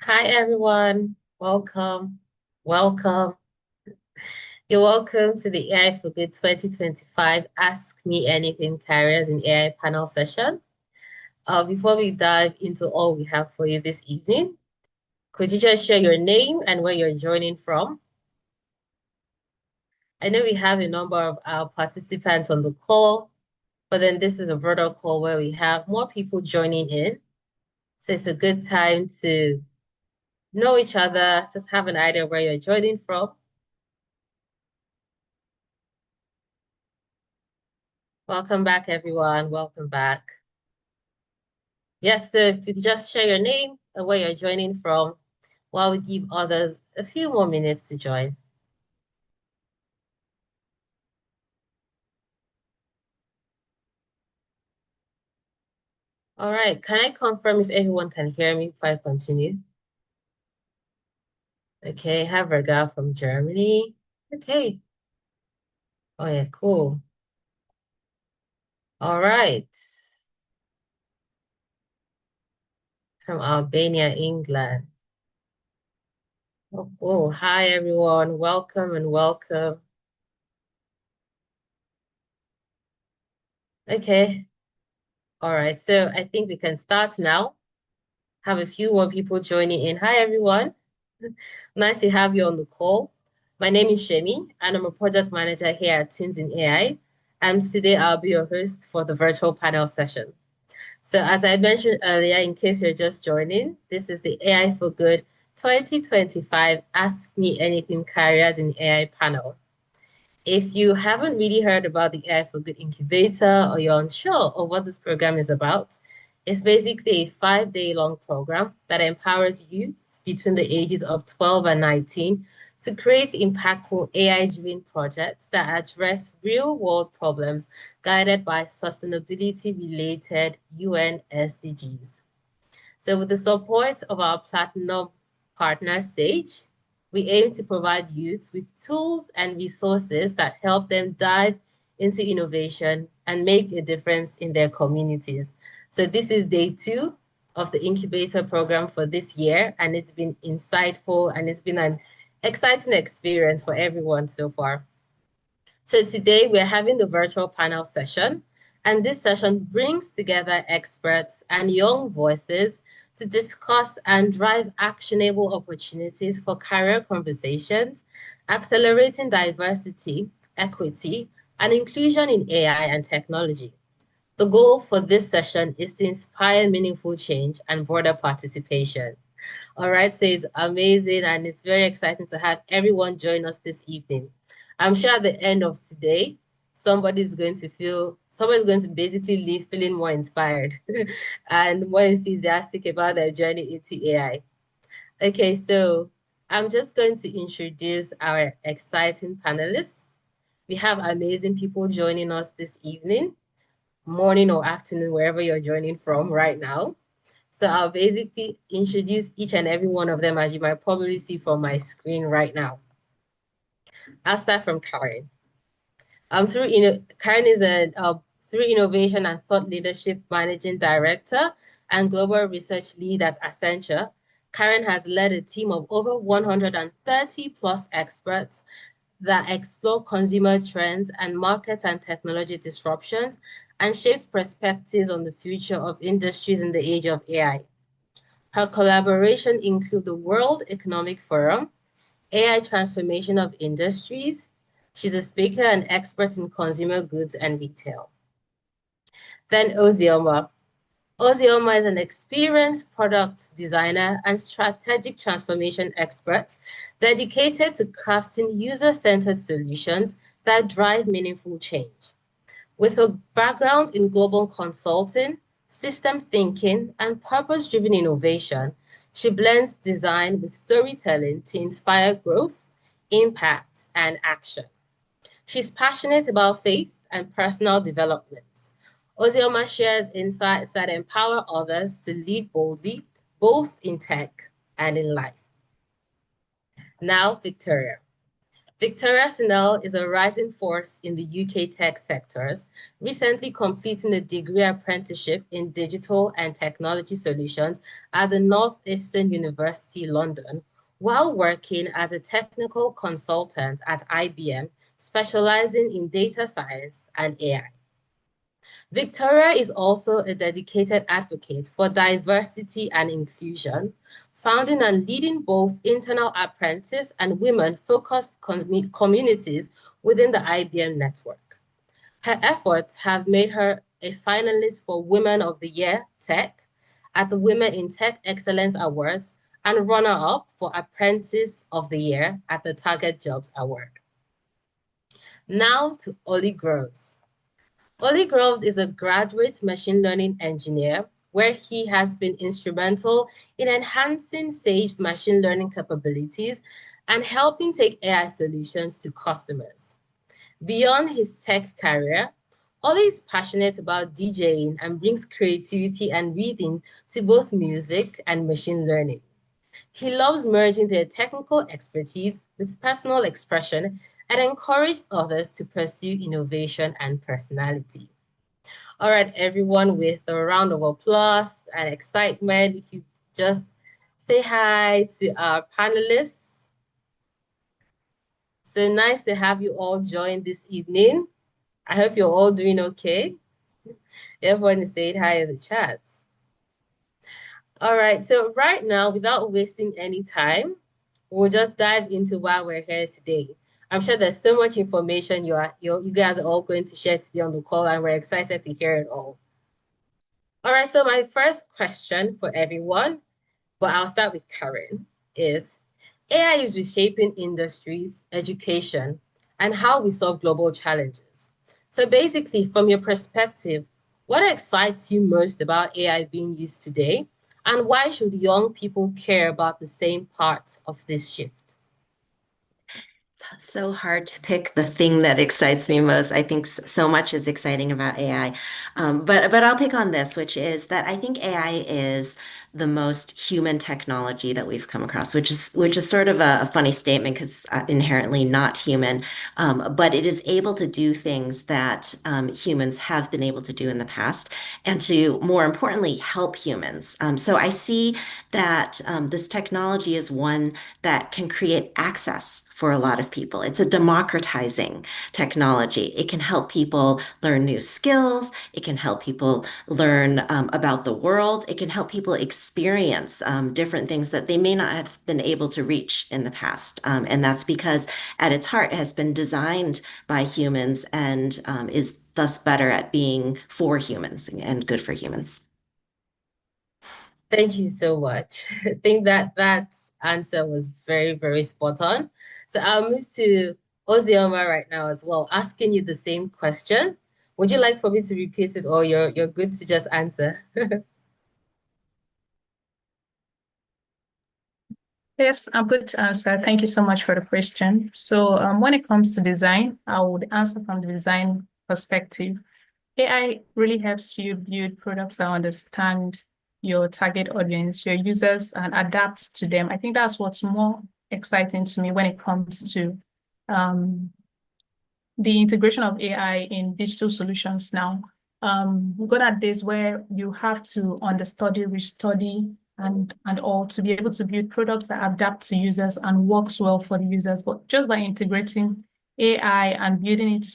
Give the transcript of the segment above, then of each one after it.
Hi, everyone. Welcome. Welcome. You're welcome to the AI for Good 2025 Ask Me Anything Careers in AI panel session. Before we dive into all we have for you this evening, could you just share your name and where you're joining from? I know we have a number of our participants on the call, but then this is a broader call where we have more people joining in. So it's a good time to know each other, just have an idea where you're joining from. Welcome back, everyone. Welcome back. Yes, so if you could just share your name and where you're joining from while we give others a few more minutes to join. All right, can I confirm if everyone can hear me before I continue? Okay, have Verga from Germany. Okay. Oh yeah, cool. All right. From Albania, England. Oh, cool. Hi, everyone. Welcome and welcome. Okay. All right. So I think we can start now. Have a few more people joining in. Hi, everyone. Nice to have you on the call. My name is Shemi, and I'm a project manager here at Teens in AI. And today I'll be your host for the virtual panel session. So as I mentioned earlier, in case you're just joining, this is the AI for Good 2025 Ask Me Anything Careers in AI panel. If you haven't really heard about the AI for Good incubator or you're unsure of what this program is about, it's basically a 5-day long program that empowers youths between the ages of 12 and 19 to create impactful AI-driven projects that address real-world problems guided by sustainability-related UN SDGs. So with the support of our platinum partner, Sage, we aim to provide youths with tools and resources that help them dive into innovation and make a difference in their communities. So this is day 2 of the incubator program for this year, and it's been insightful and it's been an exciting experience for everyone so far. So today we're having the virtual panel session, and this session brings together experts and young voices to discuss and drive actionable opportunities for career conversations, accelerating diversity, equity, and inclusion in AI and technology. The goal for this session is to inspire meaningful change and broader participation. All right, so it's amazing and it's very exciting to have everyone join us this evening. I'm sure at the end of today, somebody's going to basically leave feeling more inspired and more enthusiastic about their journey into AI. Okay, so I'm just going to introduce our exciting panelists. We have amazing people joining us this evening, morning or afternoon, wherever you're joining from right now. So I'll basically introduce each and every one of them, as you might probably see from my screen right now. I'll start from Karen. Karen is a through innovation and thought leadership managing director and global research lead at Accenture. Karen has led a team of over 130 plus experts that explore consumer trends and market and technology disruptions and shapes perspectives on the future of industries in the age of AI. Her collaboration include the World Economic Forum, AI Transformation of Industries. She's a speaker and expert in consumer goods and retail. Then Ozioma. Ozioma is an experienced product designer and strategic transformation expert dedicated to crafting user-centered solutions that drive meaningful change. With a background in global consulting, system thinking, and purpose-driven innovation, she blends design with storytelling to inspire growth, impact, and action. She's passionate about faith and personal development. Ozioma shares insights that empower others to lead boldly, both in tech and in life. Now, Victoria. Victoria Sinel is a rising force in the UK tech sectors, recently completing a degree apprenticeship in digital and technology solutions at the Northeastern University, London, while working as a technical consultant at IBM, specializing in data science and AI. Victoria is also a dedicated advocate for diversity and inclusion, founding and leading both internal apprentice and women-focused communities within the IBM network. Her efforts have made her a finalist for Women of the Year Tech at the Women in Tech Excellence Awards and runner-up for Apprentice of the Year at the Target Jobs Award. Now to Ollie Groves. Ollie Groves is a graduate machine learning engineer where he has been instrumental in enhancing Sage's machine learning capabilities and helping take AI solutions to customers. Beyond his tech career, Ollie is passionate about DJing and brings creativity and rhythm to both music and machine learning. He loves merging their technical expertise with personal expression and encourages others to pursue innovation and personality. All right, everyone, with a round of applause and excitement, if you just say hi to our panelists. So nice to have you all join this evening. I hope you're all doing okay. Everyone is saying hi in the chat. All right, so right now, without wasting any time, we'll just dive into why we're here today. I'm sure there's so much information you guys are all going to share today on the call, and we're excited to hear it all. All right, so my first question for everyone, but I'll start with Karen, is AI is reshaping industries, education, and how we solve global challenges. So basically, from your perspective, what excites you most about AI being used today? And why should young people care about the same part of this shift? So hard to pick the thing that excites me most. I think so much is exciting about AI. But I'll pick on this, which is that I think AI is the most human technology that we've come across, which is sort of a funny statement because it's inherently not human. But it is able to do things that humans have been able to do in the past, and to more importantly help humans. So I see that this technology is one that can create access for a lot of people. It's a democratizing technology. It can help people learn new skills. It can help people learn about the world. It can help people experience different things that they may not have been able to reach in the past. And that's because at its heart, it has been designed by humans and is thus better at being for humans and good for humans. Thank you so much. I think that answer was very, very spot on. So I'll move to Ozioma right now as well, asking you the same question. Would you like for me to repeat it, or you're good to just answer? Yes, I'm good to answer. Thank you so much for the question. So when it comes to design, I would answer from the design perspective. AI really helps you build products that understand your target audience, your users, and adapts to them. I think that's what's more exciting to me when it comes to the integration of AI in digital solutions now. We're good at days where you have to understudy, restudy, and all to be able to build products that adapt to users and works well for the users. But just by integrating AI and building it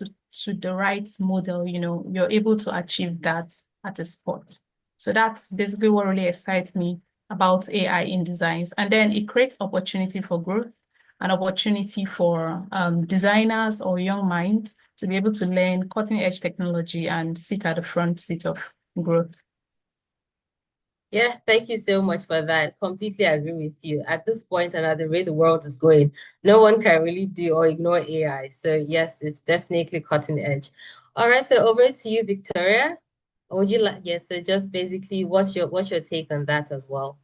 to the right model, you're able to achieve that at a spot. So that's basically what really excites me about AI in designs. And then it creates opportunity for growth, an opportunity for designers or young minds to be able to learn cutting edge technology and sit at the front seat of growth. Yeah, thank you so much for that. Completely agree with you. At this point and at the way the world is going, no one can really do or ignore AI. So yes, it's definitely cutting edge. All right, so over to you, Victoria. Would you like, yes, so just basically what's your take on that as well?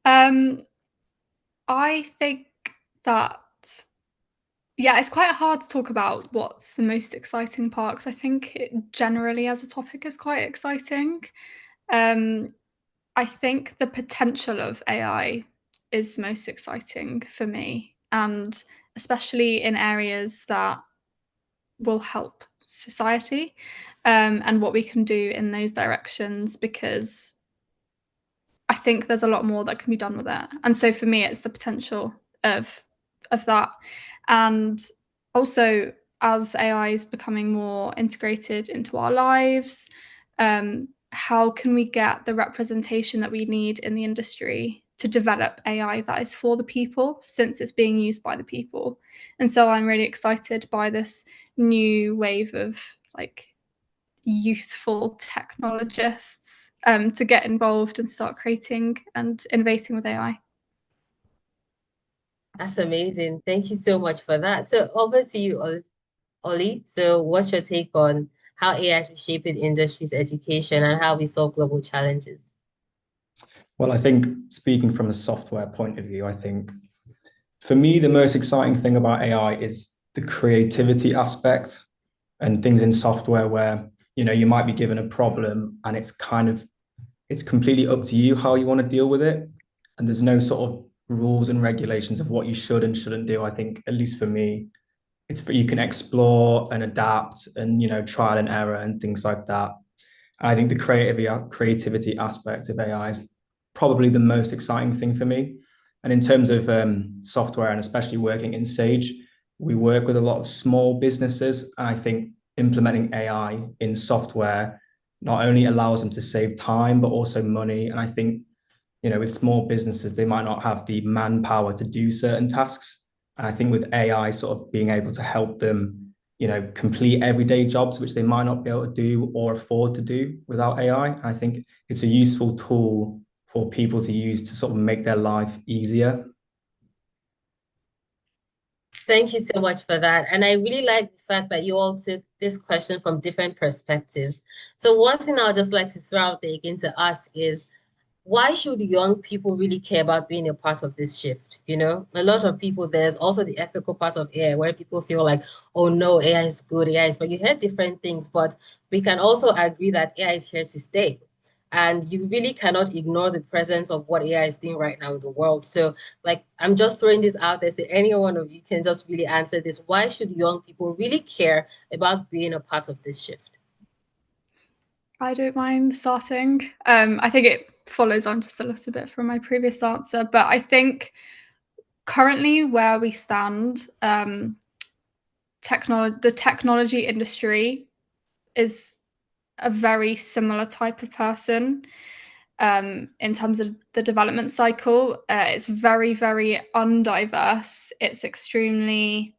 I think that, yeah, it's quite hard to talk about what's the most exciting part, because I think it generally as a topic is quite exciting. I think the potential of AI is most exciting for me. and especially in areas that will help society, and what we can do in those directions, because I think there's a lot more that can be done with it. And so for me, it's the potential of that. And also, as AI is becoming more integrated into our lives, how can we get the representation that we need in the industry to develop AI that is for the people, since it's being used by the people? And so I'm really excited by this new wave of like youthful technologists to get involved and start creating and innovating with AI. That's amazing. Thank you so much for that. So over to you, Ollie. So what's your take on how AI is reshaping industry's education and how we solve global challenges? Well, I think speaking from a software point of view, I think for me, the most exciting thing about AI is the creativity aspect and things in software where, you might be given a problem and it's completely up to you how you want to deal with it. And there's no sort of rules and regulations of what you should and shouldn't do. I think, at least for me, you can explore and adapt and, trial and error and things like that. And I think the creativity aspect of AI is probably the most exciting thing for me. And in terms of software, and especially working in Sage, we work with a lot of small businesses. And I think implementing AI in software not only allows them to save time, but also money. And I think, with small businesses, they might not have the manpower to do certain tasks. And I think with AI sort of being able to help them, complete everyday jobs, which they might not be able to do or afford to do without AI, I think it's a useful tool for people to use to sort of make their life easier. Thank you so much for that. And I really like the fact that you all took this question from different perspectives. So one thing I'd just like to throw out there again to ask is, why should young people really care about being a part of this shift? A lot of people, there's also the ethical part of AI where people feel like, oh no, AI is good, AI is, but you hear different things, but we can also agree that AI is here to stay. And you really cannot ignore the presence of what AI is doing right now in the world. So I'm just throwing this out there so any one of you can just really answer this. Why should young people really care about being a part of this shift? I don't mind starting. I think it follows on just a little bit from my previous answer, but I think currently where we stand, the technology industry is a very similar type of person in terms of the development cycle. It's very, very undiverse. It's extremely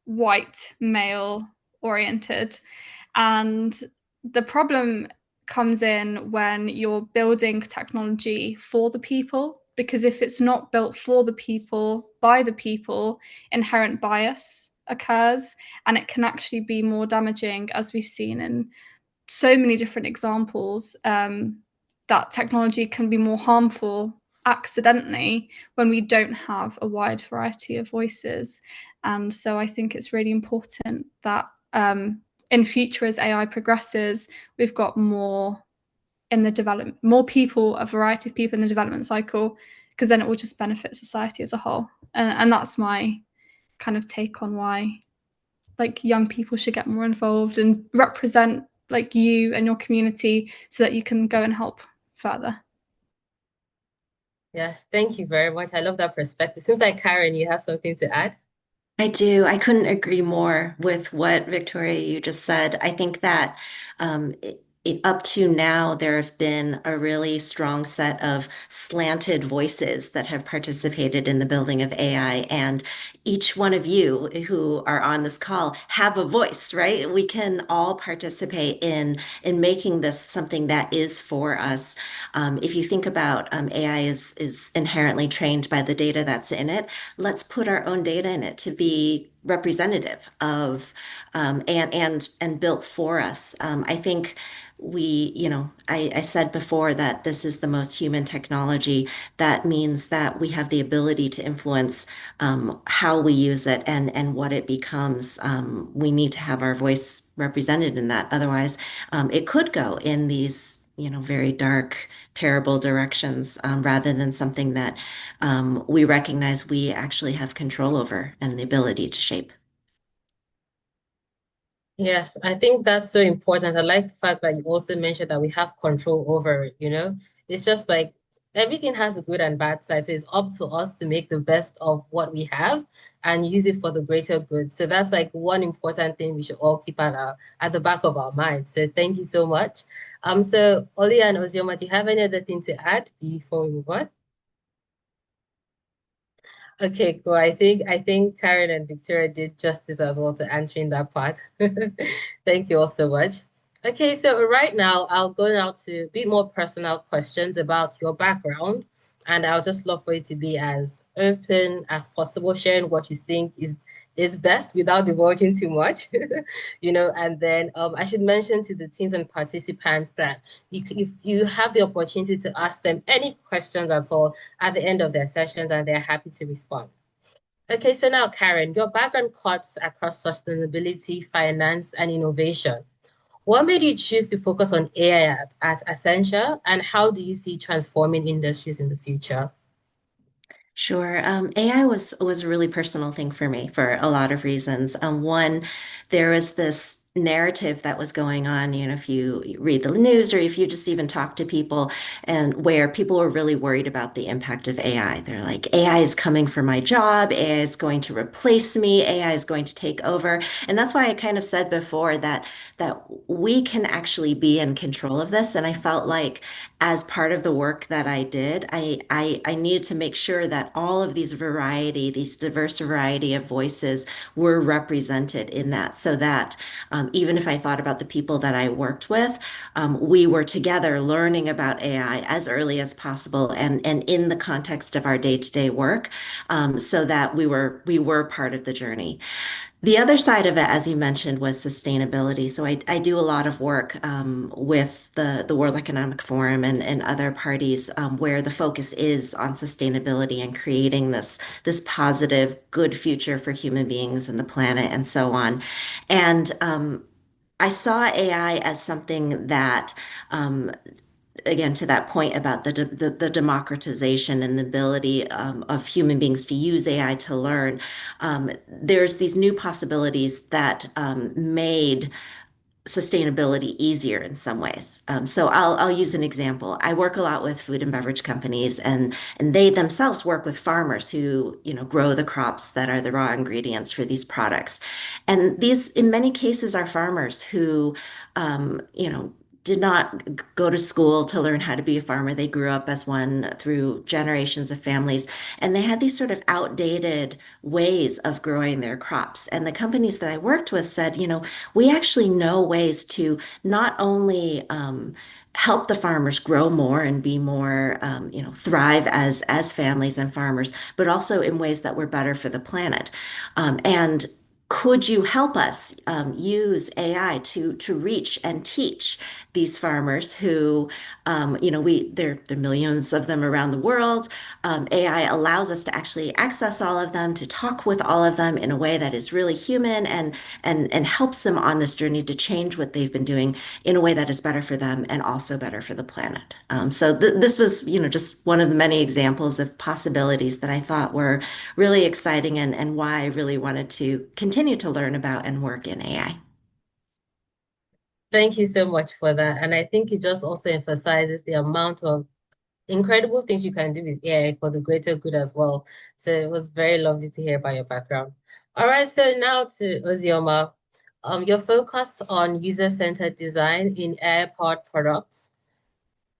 white, male oriented. And the problem comes in when you're building technology for the people, because if it's not built for the people, by the people, inherent bias occurs, and it can actually be more damaging, as we've seen in so many different examples, that technology can be more harmful accidentally when we don't have a wide variety of voices. And so I think it's really important that in future, as AI progresses, we've got more in the development, more people, a variety of people in the development cycle, because then it will just benefit society as a whole. And that's my kind of take on why young people should get more involved and represent you and your community so that you can go and help further. Yes, thank you very much. I love that perspective. Seems like Karen, you have something to add. I do. I couldn't agree more with what Victoria you just said. I think that up to now, there have been a really strong set of slanted voices that have participated in the building of AI. And each one of you who are on this call have a voice, right? We can all participate in making this something that is for us. If you think about AI is inherently trained by the data that's in it, let's put our own data in it to be representative of and built for us. I think I said before that this is the most human technology. That means that we have the ability to influence how we use it and what it becomes. We need to have our voice represented in that. Otherwise, it could go in these very dark, terrible directions, rather than something that we recognize we actually have control over and the ability to shape. Yes, I think that's so important. I like the fact that you also mentioned that we have control over it, you know? It's just like everything has a good and bad side. So it's up to us to make the best of what we have and use it for the greater good. So that's like one important thing we should all keep at the back of our mind. So thank you so much. So Oli and Ozioma, do you have any other thing to add before we move on? Okay, cool. I think Karen and Victoria did justice as well to answering that part. Thank you all so much. Okay, so right now I'll go now to a bit more personal questions about your background, and I'll just love for you to be as open as possible, sharing what you think is best without divulging too much, and then I should mention to the teams and participants that if you have the opportunity to ask them any questions at all at the end of their sessions, and they're happy to respond. Okay, so now, Karen, your background cuts across sustainability, finance, and innovation. What made you choose to focus on AI at Accenture, and how do you see transforming industries in the future? Sure. AI was a really personal thing for me for a lot of reasons. One, there was this narrative that was going on, if you read the news or if you just even talk to people, and where people were really worried about the impact of AI. They're like, AI is coming for my job, AI is going to replace me, AI is going to take over. And that's why I kind of said before that we can actually be in control of this. And I felt like as part of the work that I did, I needed to make sure that all of these diverse variety of voices were represented in that, so that even if I thought about the people that I worked with, we were together learning about AI as early as possible and in the context of our day-to-day work, so that we were part of the journey. The other side of it, as you mentioned, was sustainability. So I do a lot of work with the World Economic Forum and other parties, where the focus is on sustainability and creating this positive, good future for human beings and the planet and so on. And I saw AI as something that again, to that point about the democratization and the ability of human beings to use AI to learn, there's these new possibilities that made sustainability easier in some ways. So I'll use an example. I work a lot with food and beverage companies, and they themselves work with farmers who grow the crops that are the raw ingredients for these products. And these, in many cases, are farmers who did not go to school to learn how to be a farmer. They grew up as one through generations of families, and they had these sort of outdated ways of growing their crops. And the companies that I worked with said, we actually know ways to not only help the farmers grow more and be more, thrive as families and farmers, but also in ways that were better for the planet. And could you help us use AI to reach and teach these farmers who, there are millions of them around the world. AI allows us to actually access all of them, to talk with all of them in a way that is really human and helps them on this journey to change what they've been doing in a way that is better for them and also better for the planet. So this was, just one of the many examples of possibilities that I thought were really exciting and why I really wanted to continue to learn about and work in AI. Thank you so much for that. And I think it just also emphasizes the amount of incredible things you can do with AI for the greater good as well. So it was very lovely to hear about your background. All right, so now to Ozioma. Your focus on user-centered design in AI-powered products.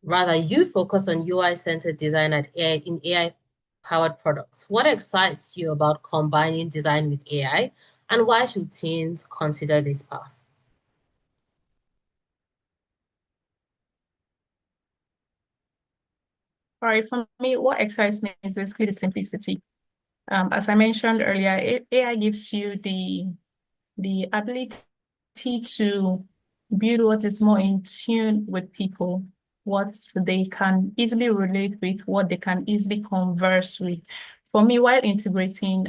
Rather, you focus on UI-centered design in AI-powered products. What excites you about combining design with AI, and why should teams consider this path? All right, for me, what excites me is basically the simplicity. As I mentioned earlier, AI gives you the ability to build what is more in tune with people, what they can easily relate with, what they can easily converse with. For me, while integrating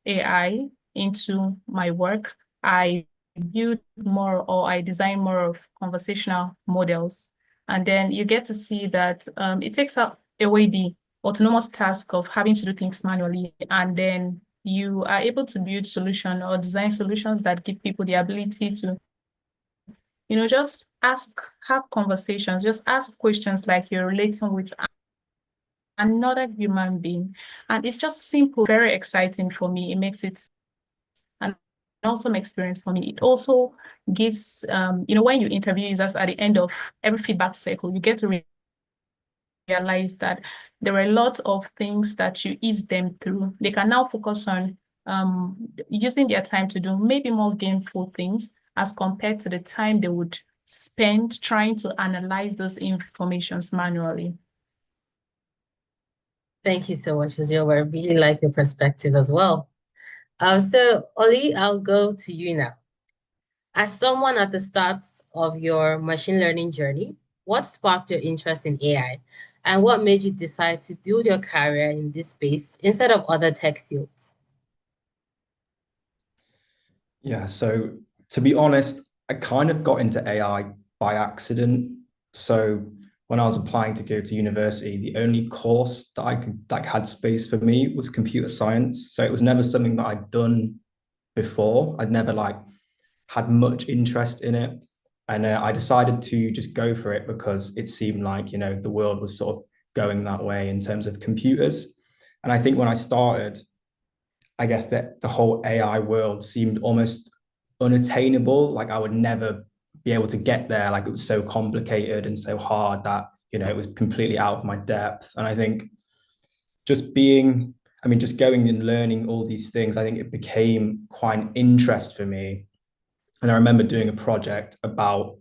AI into my work, I build more, or I design more of conversational models And then you get to see that it takes away the autonomous task of having to do things manually. And then you are able to build solutions or design solutions that give people the ability to, just have conversations, just ask questions like you're relating with another human being. And it's just simple, very exciting for me. It makes it an awesome experience for me. It also gives, when you interview users at the end of every feedback cycle, you get to realize that there are a lot of things that you ease them through. They can now focus on using their time to do maybe more gainful things as compared to the time they would spend trying to analyze those informations manually. Thank you so much, Azio. I really like your perspective as well. So Oli, I'll go to you now. As someone at the start of your machine learning journey, what sparked your interest in AI? And what made you decide to build your career in this space instead of other tech fields? Yeah, so to be honest, I kind of got into AI by accident. So when I was applying to go to university, the only course that I could had space for me was computer science. So it was never something that I'd done before. I'd never had much interest in it. And I decided to just go for it because it seemed like, the world was sort of going that way in terms of computers. And I think when I started, I guess that the whole AI world seemed almost unattainable. Like I would never be able to get there. Like it was so complicated and so hard that, it was completely out of my depth. And I think just going and learning all these things, I think it became quite an interest for me. And I remember doing a project about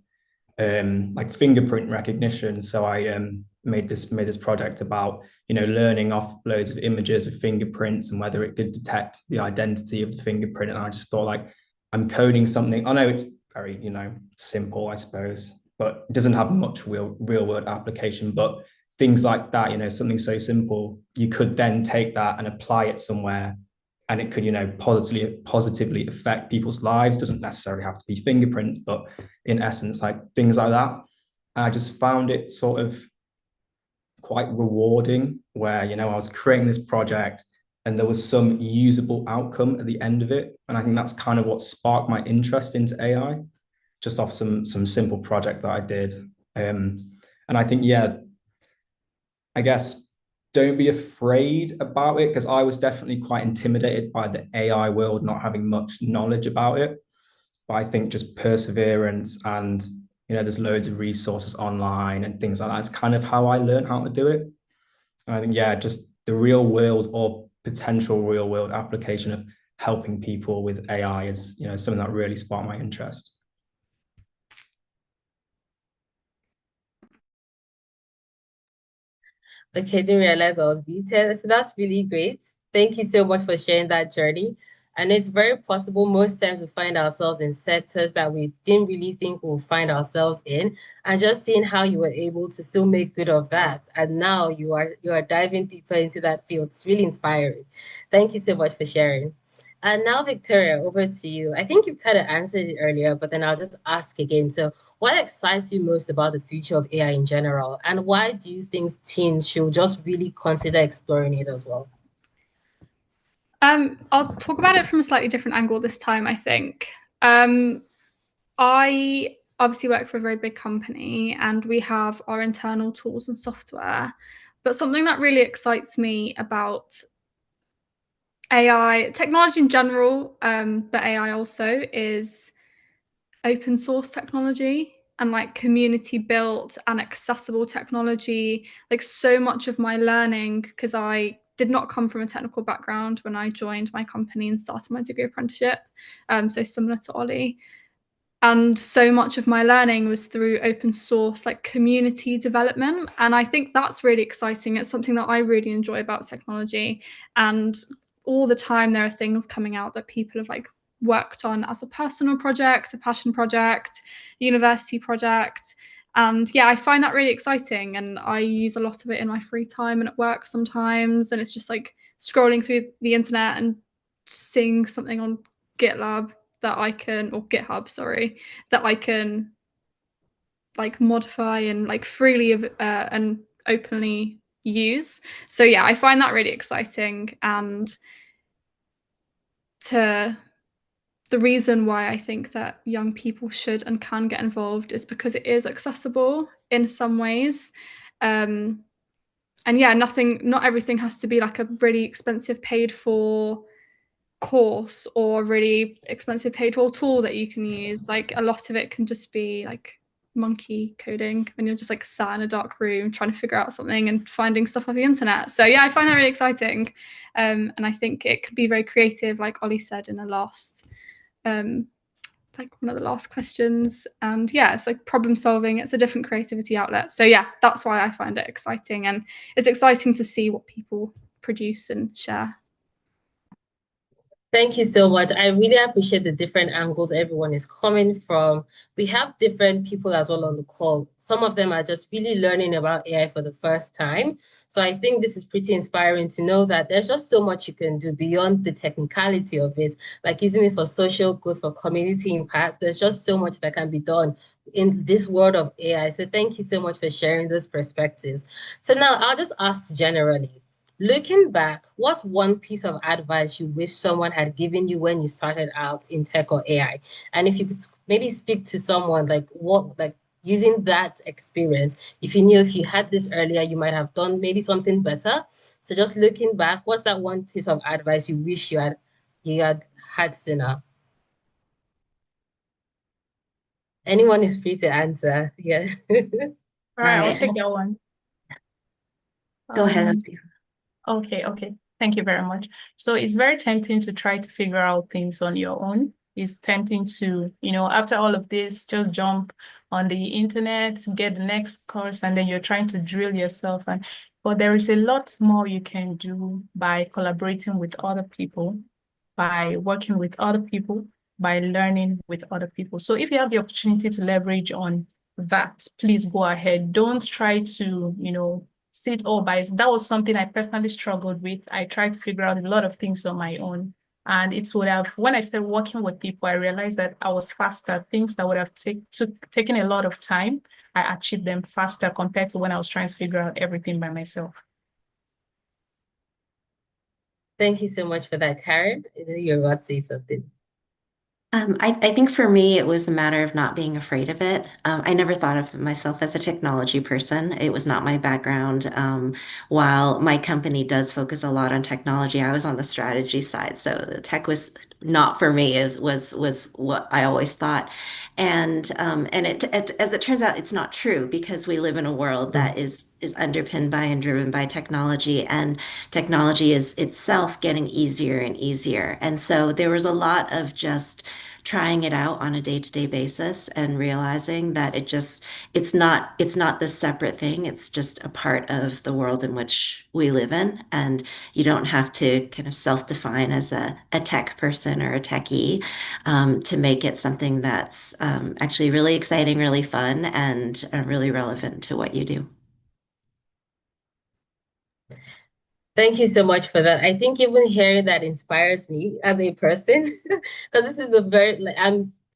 fingerprint recognition. So I made this project about learning off loads of images of fingerprints and whether it could detect the identity of the fingerprint. And I just thought I'm coding something. I know it's very simple, I suppose, but it doesn't have much real world application. But things like that, something so simple, you could then take that and apply it somewhere and it could positively affect people's lives. Doesn't necessarily have to be fingerprints, but in essence, things like that. And I just found it sort of quite rewarding where I was creating this project and there was some usable outcome at the end of it. And I think that's kind of what sparked my interest into AI, just off some simple project that I did. And I think, I guess don't be afraid about it, because I was definitely quite intimidated by the AI world, not having much knowledge about it. But I think just perseverance and, there's loads of resources online and things like that. It's kind of how I learned how to do it. And I think, just the real world or potential real world application of helping people with AI is, something that really sparked my interest. Okay, didn't realize I was muted. So that's really great. Thank you so much for sharing that journey. And it's very possible most times we find ourselves in sectors that we didn't really think we'll find ourselves in. And just seeing how you were able to still make good of that. And now you are diving deeper into that field. It's really inspiring. Thank you so much for sharing. And now, Victoria, over to you. I think you've kind of answered it earlier, but then I'll just ask again. So what excites you most about the future of AI in general? And why do you think teens should just really consider exploring it as well? I'll talk about it from a slightly different angle this time, I think. I obviously work for a very big company and we have our internal tools and software. But something that really excites me about AI, technology in general, but AI also, is open source technology and community built and accessible technology. So much of my learning, because I did not come from a technical background when I joined my company and started my degree apprenticeship, so similar to Ollie. And so much of my learning was through open source, community development. And I think that's really exciting. It's something that I really enjoy about technology. And all the time there are things coming out that people have worked on as a personal project, a passion project, university project. And I find that really exciting. And I use a lot of it in my free time and at work sometimes. And it's just scrolling through the internet and seeing something on GitLab that I can, or GitHub, sorry, that I can like modify and like freely and openly use. So yeah, I find that really exciting. And the reason why I think that young people should and can get involved is because it is accessible in some ways. And yeah, not everything has to be like a really expensive paid for course or really expensive paid for tool that you can use. Like a lot of it can just be like monkey coding when you're just like sat in a dark room trying to figure out something and finding stuff off the internet. So yeah, I find that really exciting. And I think it could be very creative, like Ollie said in the last like one of the last questions. And yeah, it's like problem solving. It's a different creativity outlet. So yeah, that's why I find it exciting. And it's exciting to see what people produce and share. Thank you so much. I really appreciate the different angles everyone is coming from. We have different people as well on the call. Some of them are just really learning about AI for the first time. So I think this is pretty inspiring to know that there's just so much you can do beyond the technicality of it, like using it for social good, for community impact. There's just so much that can be done in this world of AI. So thank you so much for sharing those perspectives. So now I'll just ask generally, looking back, what's one piece of advice you wish someone had given you when you started out in tech or AI? And if you could maybe speak to someone like using that experience, if you knew if you had this earlier, you might have done maybe something better. So just looking back, what's that one piece of advice you wish you had sooner? Anyone is free to answer. Yeah. All right, I'll Right. take that one. Go ahead. Okay. Thank you very much. So it's very tempting to try to figure out things on your own. It's tempting to, after all of this, just jump on the internet, get the next course, and then you're trying to drill yourself. But there is a lot more you can do by collaborating with other people, by working with other people, by learning with other people. So if you have the opportunity to leverage on that, please go ahead. Don't try to, sit all by. That was something I personally struggled with. I tried to figure out a lot of things on my own. And it would have, when I started working with people, I realized that I was faster. Things that would have taken a lot of time, I achieved them faster compared to when I was trying to figure out everything by myself. Thank you so much for that, Karen. I know you're about to say something. I think for me, it was a matter of not being afraid of it. I never thought of myself as a technology person. It was not my background. While my company does focus a lot on technology, I was on the strategy side. So the tech was not for me, was what I always thought. And as it turns out, it's not true because we live in a world that is underpinned by and driven by technology, and technology is itself getting easier and easier. And so there was a lot of just trying it out on a day-to-day basis and realizing that it's not this separate thing. It's just a part of the world in which we live in. And you don't have to kind of self-define as a tech person or a techie to make it something that's actually really exciting, really fun, and really relevant to what you do. Thank you so much for that. I think even hearing that inspires me as a person, because this is the very like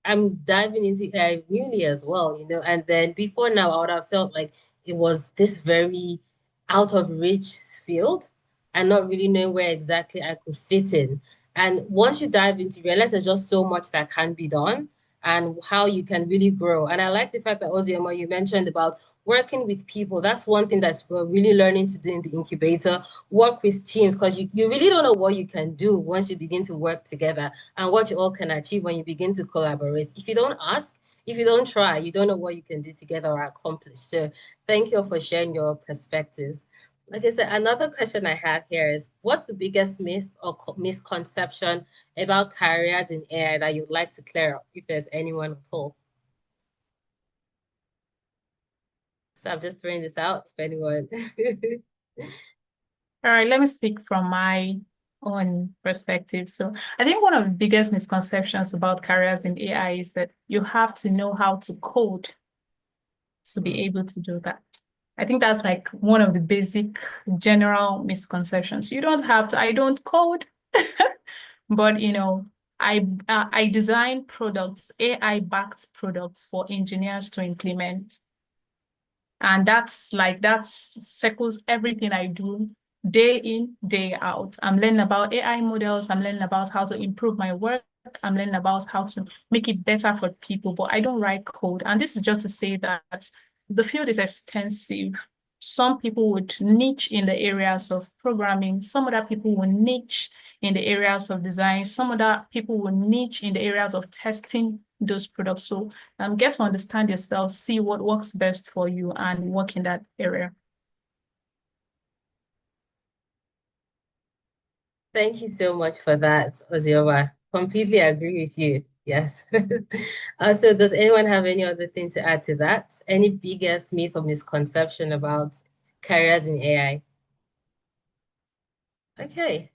I'm diving into AI newly as well, and then before now I would have felt like it was this very out of reach field and not really knowing where exactly I could fit in. And once you dive into, you realize there's just so much that can be done and how you can really grow. And I like the fact that Ozioma, you mentioned about working with people. That's one thing that's we're really learning to do in the incubator. Work with teams, because you really don't know what you can do once you begin to work together and what you all can achieve when you begin to collaborate. If you don't ask, if you don't try, you don't know what you can do together or accomplish. So thank you for sharing your perspectives. Like I said, another question I have here is, what's the biggest myth or misconception about careers in AI that you'd like to clear up, if there's anyone at all? So I'm just throwing this out if anyone. All right, let me speak from my own perspective. So I think one of the biggest misconceptions about careers in AI is that you have to know how to code to be able to do that. I think that's like one of the basic general misconceptions. You don't have to, I don't code, but I design products, AI-backed products for engineers to implement. And that circles everything I do day in, day out. I'm learning about AI models. I'm learning about how to improve my work. I'm learning about how to make it better for people, but I don't write code. And this is just to say that the field is extensive. Some people would niche in the areas of programming. Some other people will niche in the areas of design. Some other people will niche in the areas of testing those products. So get to understand yourself, see what works best for you, and work in that area. Thank you so much for that, Oziowa. Completely agree with you. Yes. So does anyone have any other thing to add to that? Any biggest myth or misconception about careers in AI? Okay.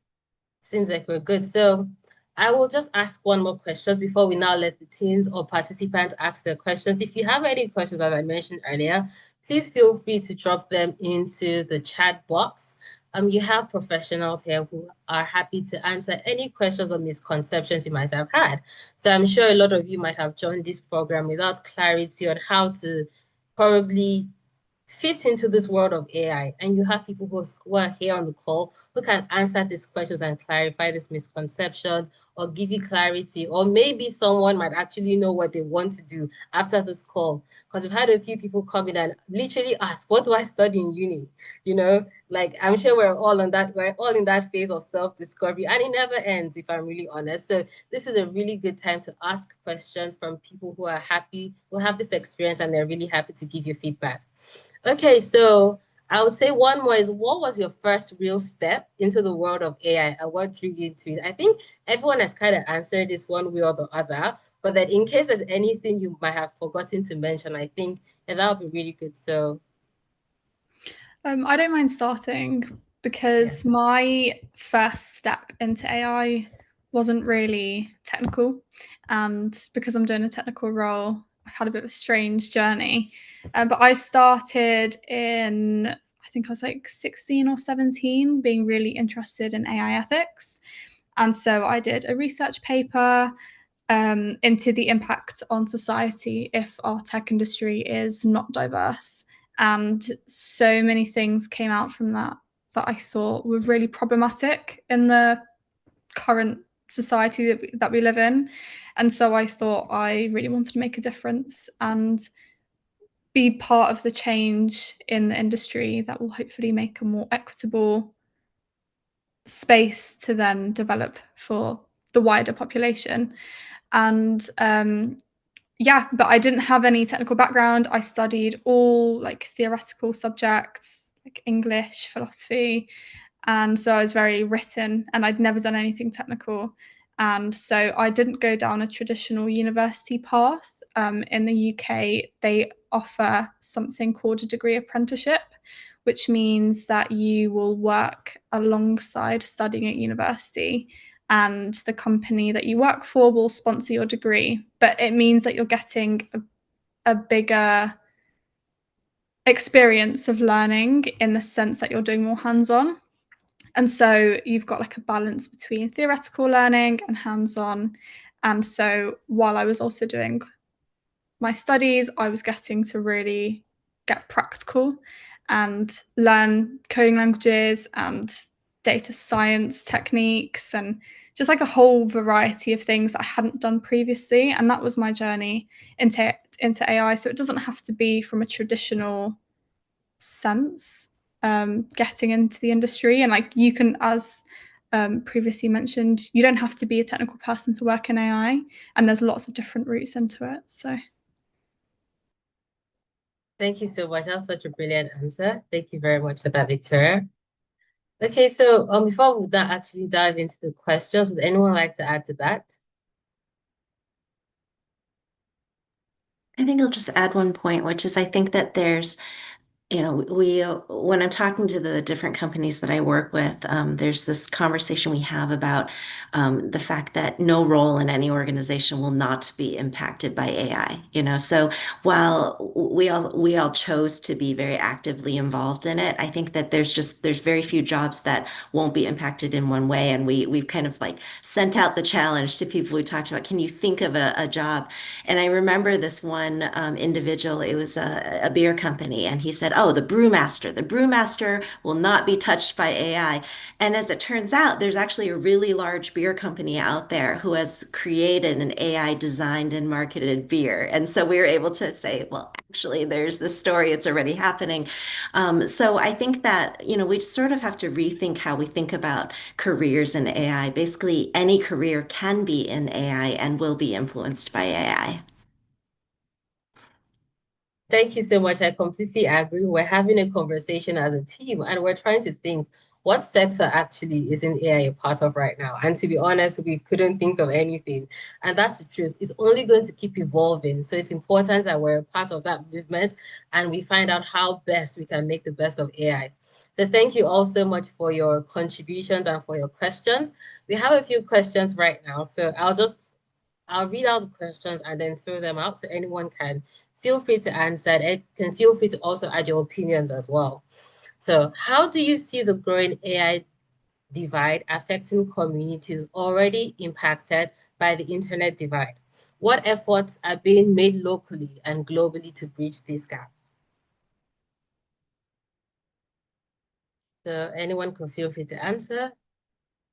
Seems like we're good. So I will just ask one more question before we now let the teens or participants ask their questions. If you have any questions, as I mentioned earlier, please feel free to drop them into the chat box. You have professionals here who are happy to answer any questions or misconceptions you might have had. So I'm sure a lot of you might have joined this program without clarity on how to probably fit into this world of AI. And you have people who are here on the call who can answer these questions and clarify these misconceptions or give you clarity. Or maybe someone might actually know what they want to do after this call. Because we've had a few people come in and literally ask, what do I study in uni? You know, like I'm sure we're all in that phase of self-discovery, and it never ends, if I'm really honest. So this is a really good time to ask questions from people who are happy, who have this experience, and they're really happy to give you feedback. Okay, so I would say one more is, what was your first real step into the world of AI and what drew you into it? I think everyone has kind of answered this one way or the other, but that in case there's anything you might have forgotten to mention, I think that would be really good. So I don't mind starting because my first step into AI wasn't really technical. And because I'm doing a technical role, I've had a bit of a strange journey. But I started in, I think I was like 16 or 17, being really interested in AI ethics. And so I did a research paper into the impact on society if our tech industry is not diverse. And so many things came out from that I thought were really problematic in the current society that we live in. And so I thought I really wanted to make a difference and be part of the change in the industry that will hopefully make a more equitable space to then develop for the wider population. And but I didn't have any technical background. I studied all like theoretical subjects like English, philosophy, and so I was very written, and I'd never done anything technical. And so I didn't go down a traditional university path. In the UK, they offer something called a degree apprenticeship, which means that you will work alongside studying at university, and the company that you work for will sponsor your degree. But it means that you're getting a bigger experience of learning in the sense that you're doing more hands-on. And so you've got like a balance between theoretical learning and hands-on. And so while I was also doing my studies, I was getting to really get practical and learn coding languages and data science techniques and just like a whole variety of things that I hadn't done previously. And that was my journey into AI. So it doesn't have to be from a traditional sense, getting into the industry. And like you can, as previously mentioned, you don't have to be a technical person to work in AI, and there's lots of different routes into it. So thank you so much. That was such a brilliant answer. Thank you very much for that, Victoria. Okay, so before we actually dive into the questions, would anyone like to add to that? I think I'll just add one point, which is I think that there's when I'm talking to the different companies that I work with, there's this conversation we have about the fact that no role in any organization will not be impacted by AI. So while we all chose to be very actively involved in it, I think that there's very few jobs that won't be impacted in one way, and we've kind of like sent out the challenge to people we talked about. Can you think of a job? And I remember this one individual, it was a beer company, and he said, "Oh, the brewmaster. The brewmaster will not be touched by AI." And as it turns out, there's actually a really large beer company out there who has created an AI designed and marketed beer. And so we were able to say, well, actually, there's this story, it's already happening. So I think that, we sort of have to rethink how we think about careers in AI. Basically, any career can be in AI and will be influenced by AI. Thank you so much. I completely agree. We're having a conversation as a team, and we're trying to think what sector actually isn't AI a part of right now. And to be honest, we couldn't think of anything. And that's the truth. It's only going to keep evolving. So it's important that we're a part of that movement and we find out how best we can make the best of AI. So thank you all so much for your contributions and for your questions. We have a few questions right now. So I'll read out the questions and then throw them out so anyone can feel free to answer and can feel free to also add your opinions as well. So how do you see the growing AI divide affecting communities already impacted by the internet divide? What efforts are being made locally and globally to bridge this gap? So anyone can feel free to answer.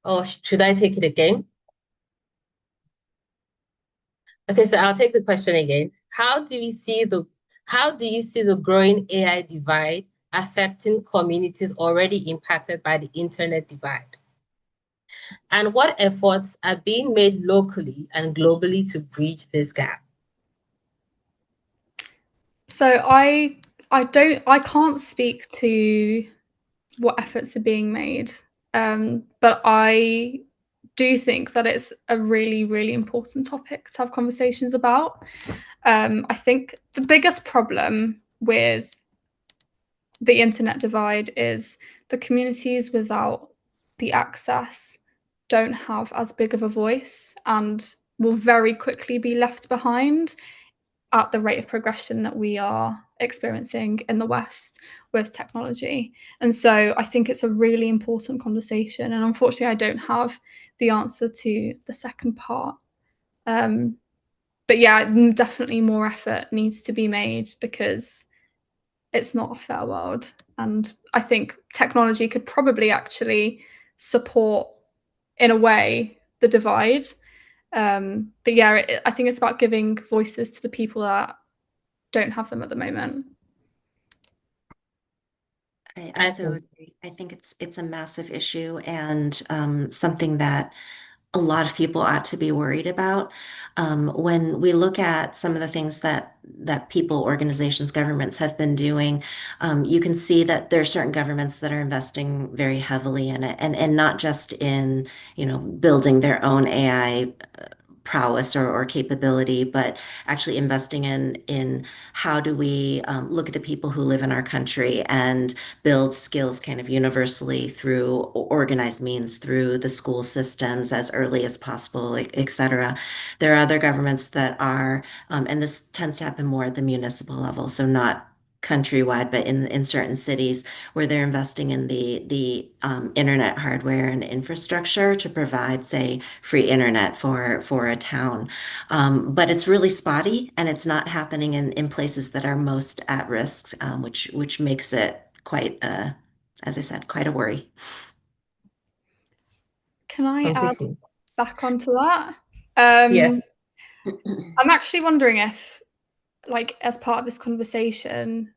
Or should I take it again? Okay, so I'll take the question again. How do you see the growing AI divide affecting communities already impacted by the internet divide? And what efforts are being made locally and globally to bridge this gap? So I can't speak to what efforts are being made, but I do think that it's a really, really important topic to have conversations about. I think the biggest problem with the internet divide is the communities without the access don't have as big of a voice and will very quickly be left behind at the rate of progression that we are experiencing in the West with technology. And so I think it's a really important conversation. And unfortunately, I don't have the answer to the second part. But yeah, definitely more effort needs to be made because it's not a fair world. And I think technology could probably actually support, in a way, the divide. But yeah, I think it's about giving voices to the people that don't have them at the moment. I so agree. I think it's a massive issue and something that a lot of people ought to be worried about. When we look at some of the things that people, organizations, governments have been doing, you can see that there are certain governments that are investing very heavily in it, and not just in, building their own AI prowess or capability, but actually investing in how do we look at the people who live in our country and build skills kind of universally through organized means, through the school systems as early as possible, et cetera. There are other governments that are, and this tends to happen more at the municipal level, so not countrywide, but in certain cities where they're investing in the internet hardware and infrastructure to provide, say, free internet for a town. But it's really spotty, and it's not happening in places that are most at risk, which makes it quite, as I said, quite a worry. Can I add back onto that? Yes. I'm actually wondering if, like, as part of this conversation,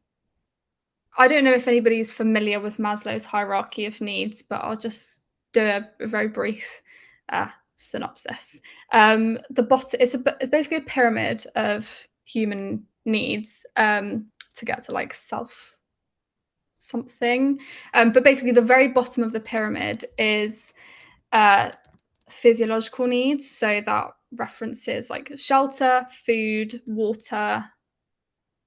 I don't know if anybody's familiar with Maslow's hierarchy of needs, but I'll just do a very brief synopsis. The bottom it's basically a pyramid of human needs to get to like self something. But basically, the very bottom of the pyramid is physiological needs. So that references like shelter, food, water,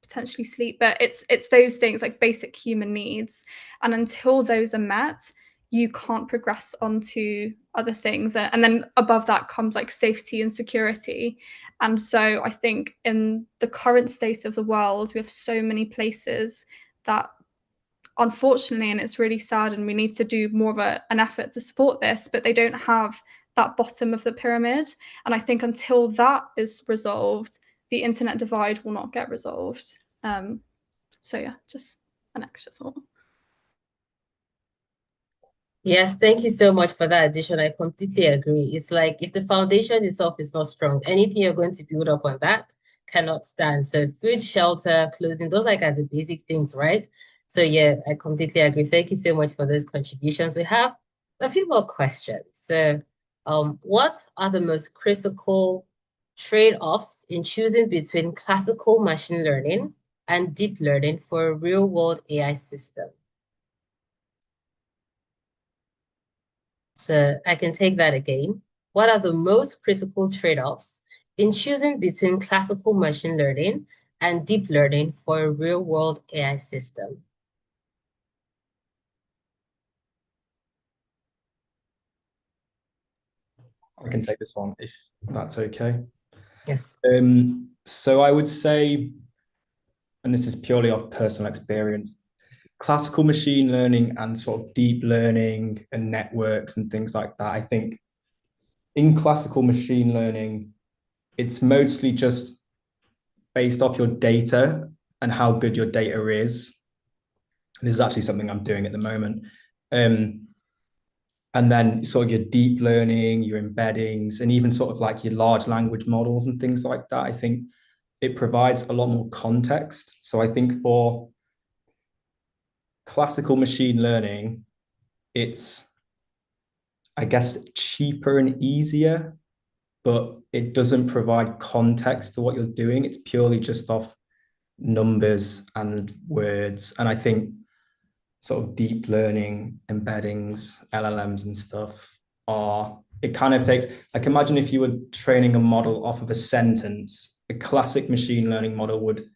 potentially sleep, but it's those things like basic human needs. And until those are met, you can't progress onto other things. And then above that comes like safety and security. And so I think in the current state of the world, we have so many places that, unfortunately, and it's really sad, and we need to do more of an effort to support this, but they don't have that bottom of the pyramid. And I think until that is resolved, the internet divide will not get resolved. So yeah, just an extra thought. Yes, thank you so much for that addition. I completely agree. It's like if the foundation itself is not strong, anything you're going to build up on that cannot stand. So food, shelter, clothing, those are the basic things, right? So yeah, I completely agree. Thank you so much for those contributions. We have a few more questions. So what are the most critical trade-offs in choosing between classical machine learning and deep learning for a real-world AI system? So I can take that again. What are the most critical trade-offs in choosing between classical machine learning and deep learning for a real-world AI system? I can take this one if that's okay. Yes. So I would say, and this is purely off personal experience, classical machine learning and sort of deep learning and networks and things like that. I think in classical machine learning, it's mostly just based off your data and how good your data is. This is actually something I'm doing at the moment. And then sort of your deep learning, your embeddings, and even sort of like your large language models and things like that. I think it provides a lot more context. So I think for classical machine learning, it's, I guess, cheaper and easier, but it doesn't provide context to what you're doing. It's purely just off numbers and words. And I think sort of deep learning, embeddings, LLMs and stuff it kind of takes, like, imagine if you were training a model off of a sentence. A classic machine learning model would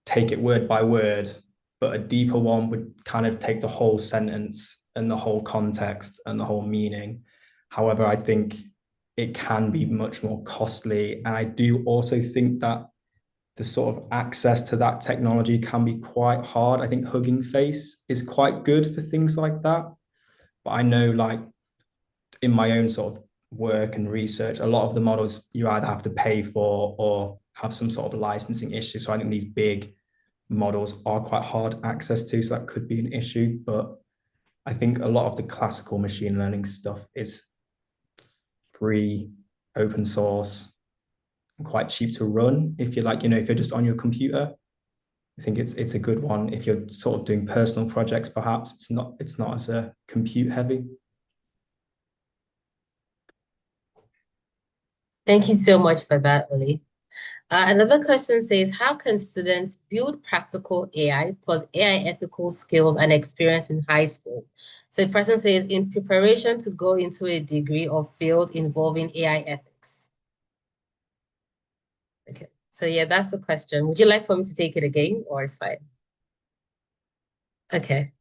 take it word by word, but a deeper one would kind of take the whole sentence and the whole context and the whole meaning. However, I think it can be much more costly. And I do also think that the sort of access to that technology can be quite hard. I think Hugging Face is quite good for things like that. But I know, like, in my own sort of work and research, a lot of the models you either have to pay for or have some sort of licensing issue. So I think these big models are quite hard access to, so that could be an issue. But I think a lot of the classical machine learning stuff is free, open source, and quite cheap to run. If you're like, if you're just on your computer, I think it's a good one. If you're sort of doing personal projects, perhaps it's not as compute heavy. Thank you so much for that, Oli. Another question says, how can students build practical AI plus AI ethical skills and experience in high school? So the person says, in preparation to go into a degree or field involving AI ethics. Okay, so yeah, that's the question. Would you like for me to take it again, or it's fine? Okay.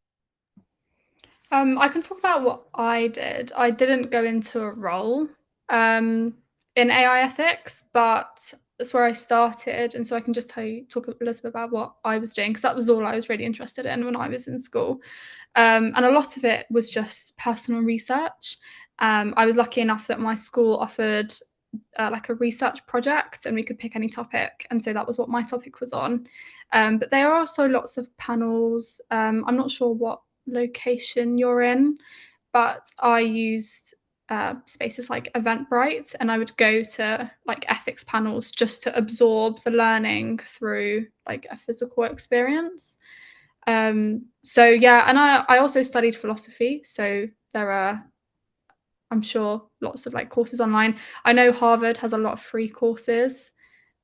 I can talk about what I did. I didn't go into a role in AI ethics, but that's where I started. And so I can just talk a little bit about what I was doing, because that was all I was really interested in when I was in school. And a lot of it was just personal research. I was lucky enough that my school offered like a research project, and we could pick any topic. And so that was what my topic was on. But there are also lots of panels. I'm not sure what location you're in, but I used spaces like Eventbrite, and I would go to like ethics panels just to absorb the learning through like a physical experience. So yeah, and I also studied philosophy, so there are, I'm sure, lots of like courses online. I know Harvard has a lot of free courses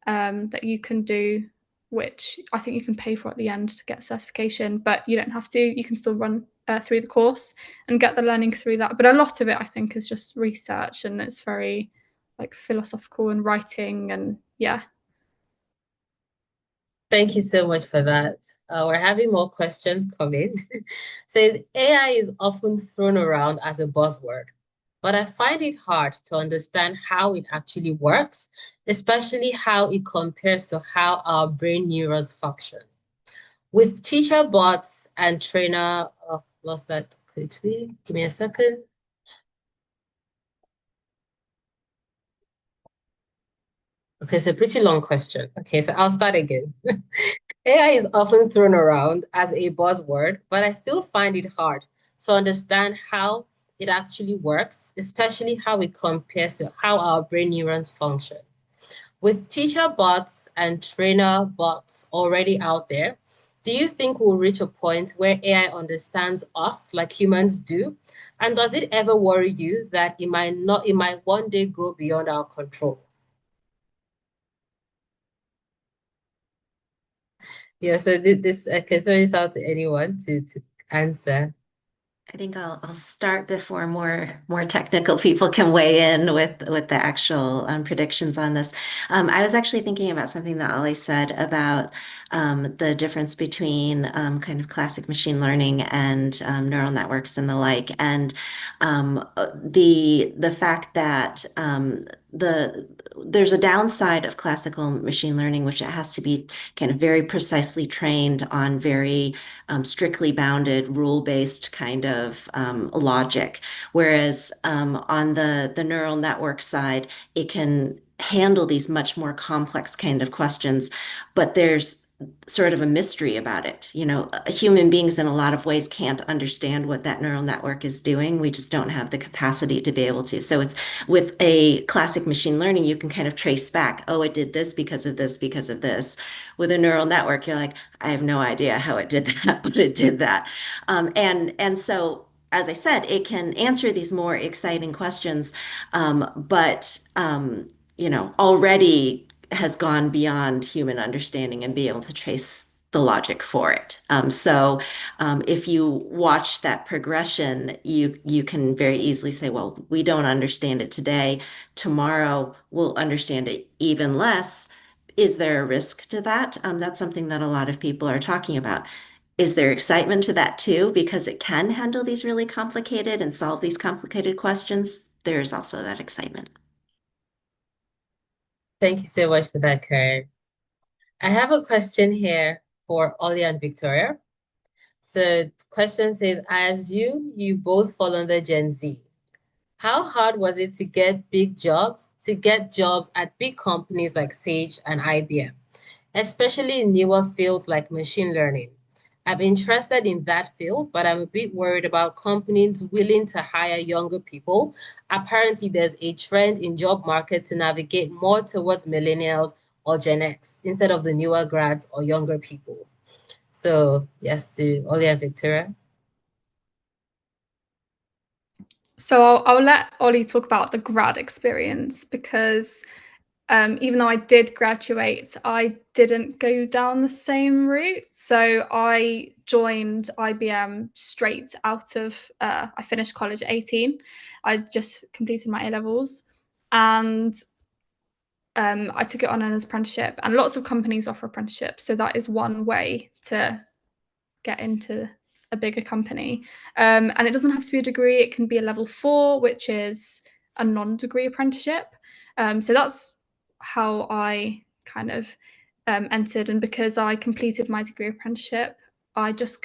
that you can do, which I think you can pay for at the end to get certification, but you don't have to. You can still run through the course and get the learning through that. But a lot of it, I think, is just research, and it's very like philosophical and writing, and yeah. Thank you so much for that. We're having more questions come in. Says AI is often thrown around as a buzzword, but I find it hard to understand how it actually works, especially how it compares to how our brain neurons function. With teacher bots and trainer, oh, lost that quickly. Give me a second. Okay, it's a pretty long question. Okay, so I'll start again. AI is often thrown around as a buzzword, but I still find it hard to understand how it actually works, especially how it compares to how our brain neurons function. With teacher bots and trainer bots already out there, do you think we'll reach a point where AI understands us like humans do? And does it ever worry you that it might one day grow beyond our control? Yeah, so this I can throw this out to anyone to answer. I think I'll start before more technical people can weigh in with the actual predictions on this. I was actually thinking about something that Ollie said about the difference between kind of classic machine learning and neural networks and the like, and the fact that there's a downside of classical machine learning, which it has to be kind of very precisely trained on very strictly bounded, rule-based kind of logic. Whereas on the neural network side, it can handle these much more complex kind of questions, but there's sort of a mystery about it. You know, human beings in a lot of ways can't understand what that neural network is doing. We just don't have the capacity to be able to. So it's with a classic machine learning, you can kind of trace back, oh, it did this because of this, because of this. With a neural network, you're like, I have no idea how it did that, but it did that. And so, as I said, it can answer these more exciting questions, but you know, already has gone beyond human understanding and be able to trace the logic for it. If you watch that progression, you can very easily say, well, we don't understand it today. Tomorrow we'll understand it even less. Is there a risk to that? That's something that a lot of people are talking about. Is there excitement to that too? Because it can handle these really complicated and solve these complicated questions. There's also that excitement. Thank you so much for that, Karen. I have a question here for Ollie and Victoria. So the question says, I assume you both fall under Gen Z. How hard was it to get jobs at big companies like Sage and IBM, especially in newer fields like machine learning? I'm interested in that field, but I'm a bit worried about companies willing to hire younger people. Apparently, there's a trend in job market to navigate more towards millennials or Gen X instead of the newer grads or younger people. So yes, to Ollie and Victoria. So I'll let Ollie talk about the grad experience because even though I did graduate, I didn't go down the same route. So I joined IBM straight out of, I finished college at 18. I just completed my A-levels and I took it on as an apprenticeship, and lots of companies offer apprenticeships. So that is one way to get into a bigger company. And it doesn't have to be a degree. It can be a level 4, which is a non-degree apprenticeship. So that's how I kind of entered. And because I completed my degree apprenticeship, I just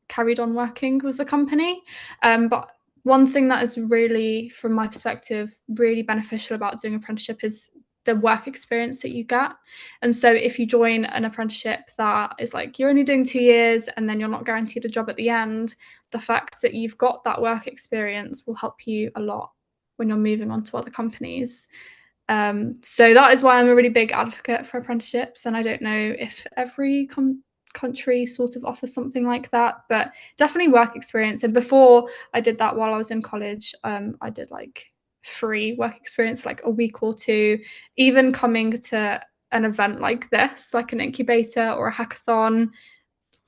carried on working with the company. But one thing that is really, from my perspective, really beneficial about doing apprenticeship is the work experience that you get. And so if you join an apprenticeship that is like you're only doing 2 years and then you're not guaranteed a job at the end, the fact that you've got that work experience will help you a lot when you're moving on to other companies. So that is why I'm a really big advocate for apprenticeships. And I don't know if every country sort of offers something like that, but definitely work experience. And before I did that, while I was in college, I did like free work experience for like a week or two. Even coming to an event like this, like an incubator or a hackathon,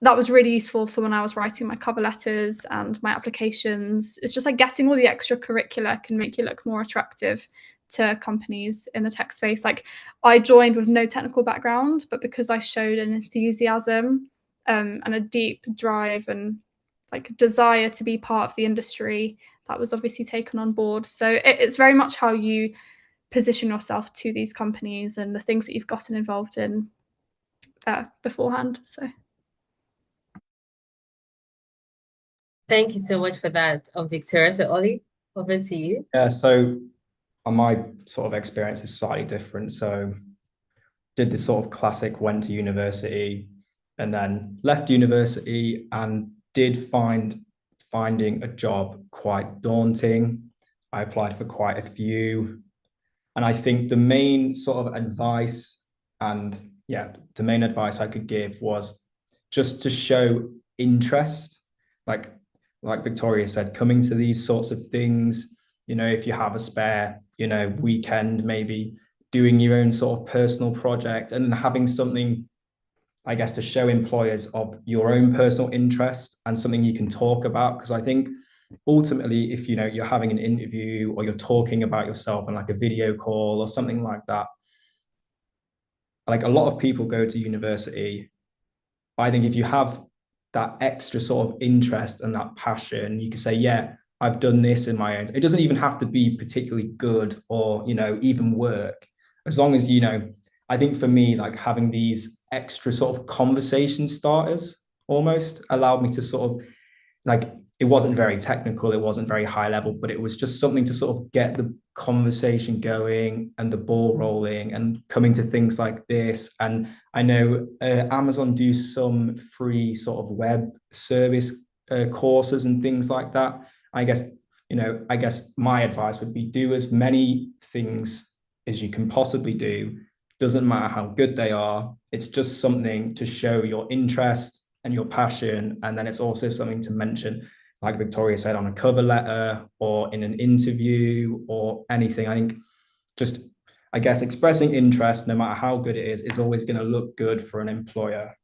that was really useful for when I was writing my cover letters and my applications. It's just like getting all the extracurricular can make you look more attractive to companies in the tech space. Like I joined with no technical background, but because I showed an enthusiasm and a deep drive and like desire to be part of the industry, that was obviously taken on board. So it's very much how you position yourself to these companies and the things that you've gotten involved in beforehand. So Thank you so much for that, Victoria. So Ollie, over to you. Yeah, so my sort of experience is slightly different. So did this sort of classic, went to university and then left university and did finding a job quite daunting. I applied for quite a few. And I think the main sort of advice the main advice I could give was just to show interest. Like Victoria said, coming to these sorts of things, if you have a spare, weekend, maybe doing your own sort of personal project and having something, I guess, to show employers of your own personal interest and something you can talk about. Because I think ultimately, if you're having an interview or you're talking about yourself on like a video call or something like that, like a lot of people go to university. I think if you have that extra sort of interest and that passion, you can say, yeah, I've done this in my own. It doesn't even have to be particularly good or, even work. As long as, I think for me, like having these extra sort of conversation starters almost allowed me to sort of like, it wasn't very technical, it wasn't very high level, but it was just something to sort of get the conversation going and the ball rolling and coming to things like this. And I know Amazon do some free sort of web service courses and things like that. I guess my advice would be do as many things as you can possibly do. Doesn't matter how good they are. It's just something to show your interest and your passion. And then it's also something to mention, like Victoria said, on a cover letter or in an interview or anything. I think just, I guess, expressing interest, no matter how good it is always going to look good for an employer.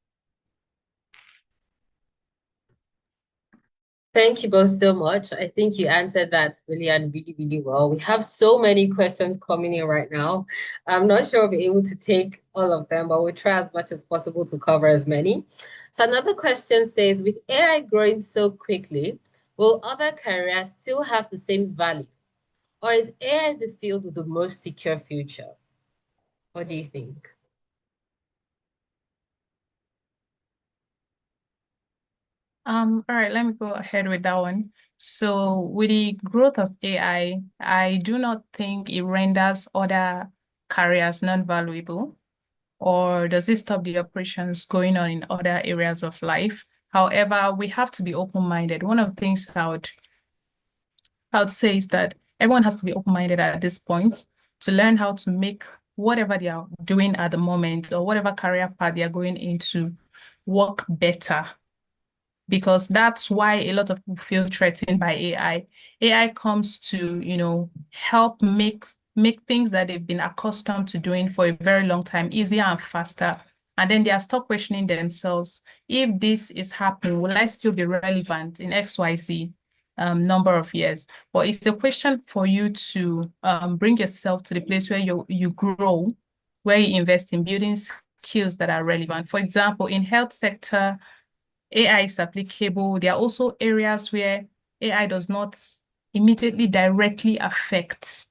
Thank you both so much. I think you answered that really and really, really well. We have so many questions coming in right now. I'm not sure I'll be able to take all of them, but we'll try as much as possible to cover as many. So another question says, with AI growing so quickly, will other careers still have the same value? Or is AI the field with the most secure future? What do you think? All right, let me go ahead with that one. So with the growth of AI, I do not think it renders other careers non-valuable, or does it stop the operations going on in other areas of life? However, we have to be open-minded. One of the things I would say is that everyone has to be open-minded at this point to learn how to make whatever they are doing at the moment or whatever career path they are going into work better, because that's why a lot of people feel threatened by AI. AI comes to, help make things that they've been accustomed to doing for a very long time easier and faster. And then they are stuck questioning themselves, if this is happening, will I still be relevant in XYZ number of years? But it's a question for you to bring yourself to the place where you grow, where you invest in building skills that are relevant. For example, in health sector, AI is applicable. There are also areas where AI does not immediately directly affect.